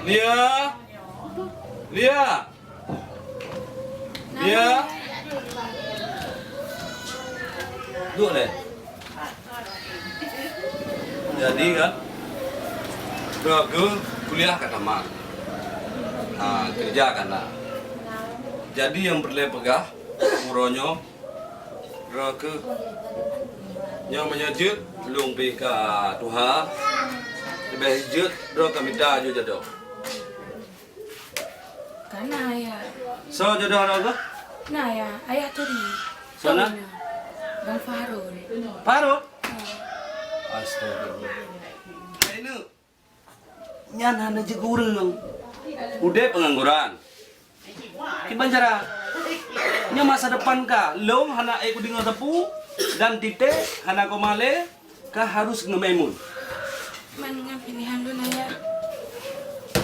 Lia. Lia. Lia. Duduk deh. Jadi kan, ke kuliah kata mak, kerja kan lah. Jadi yang berle pegah, muronyo, ke yang menyejut, belum pergi ke Tuhan, lebih hijut, kami dah juga jodoh. Karena ayah. So jodoh apa? Nah ya, ayah tadi. Sana? Bang Farul. Farul? Astagfirullah. Ini nyan hana jegureng. Udah pengangguran. Gimana cara? Nya masa depan ka, long hana aku dengar tepu dan tite hana komale ka harus ngememun. Mana pilihan lu naya?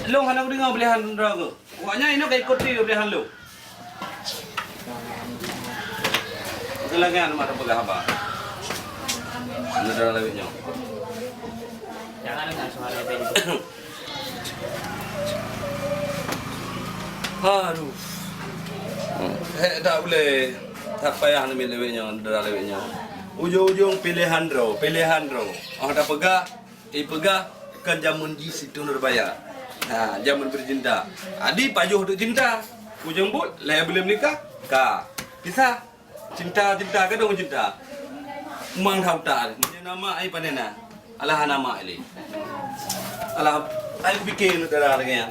Long hana aku dengar pilihan raga. Waknya ini kayak ikut di pilihan lo. Kelangan mata pegah apa? Ada lewatnya. Jangan dengan suara beli. Aduh. Tak boleh. Tak payah nak lewatnya, ada lewatnya. Ujung-ujung pilihan ro. Ada pegah, pegah kan jamun di situ berbaya. Nah, jamun bercinta. Adi pajuh untuk cinta. Ujung but, leh boleh menikah, ka. Bisa. Cinta ke dong cinta. Mang tahu tak? Nama ai panena. Alah nama ini. Alah, ai bikin darah lagi ya.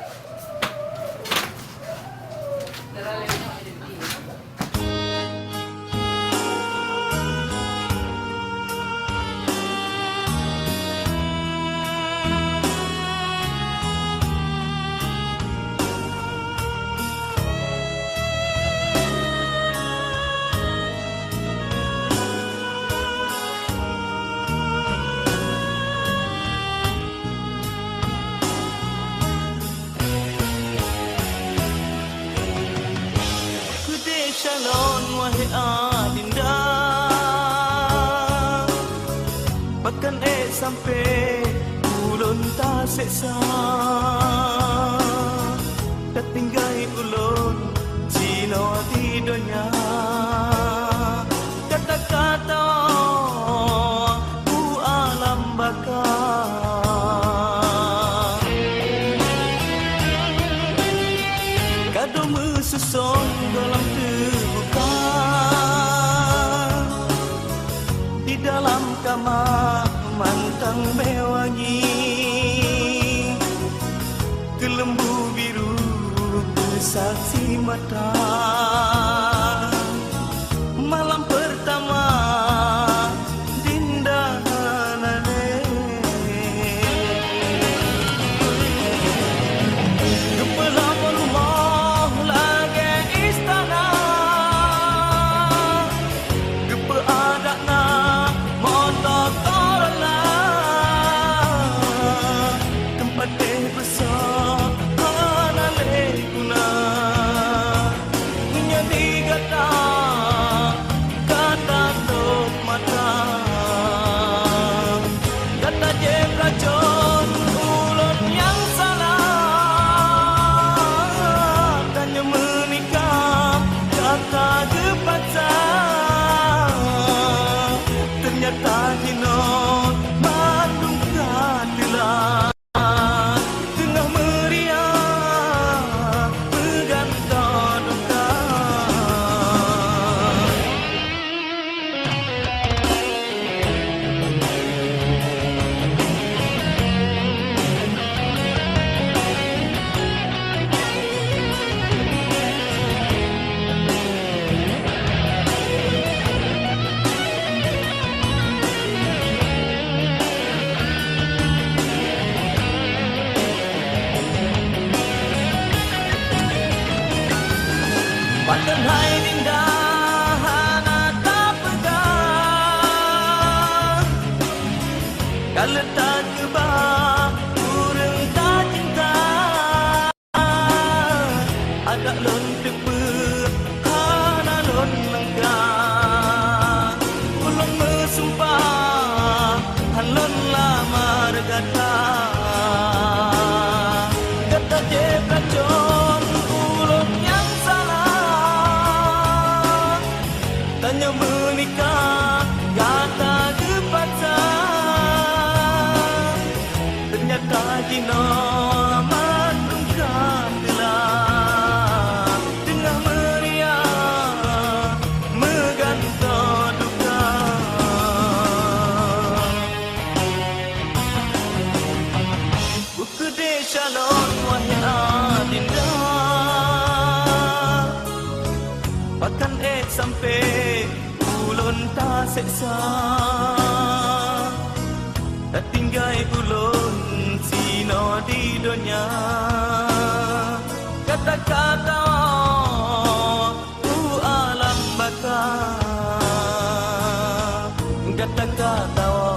Shalom wahai adinda, bahkan sampai ulun tak seksa, tertinggai ulun cino di dunia, kata-kata ku alam bakar, kado mesusun dalam dalam kamar mantang mewangi, kelembu biru bersaksi mata, malam pertama dinda nane, kepala rumah lagi istana, kepe adakna Hai dinda hana tak pegang, kalau tak kebah kurang tak cinta, agak lon tepe hana lon langkah, ulung mesumpah halon lamar kata, kata no maklumkan telah tengah meriah megantong duka. Bukede shalom wahai adinda, pakan sampai ulun tak seksa, tak tinggal ulun sino di dunia. Kata-kata ku alam baka, kata-kata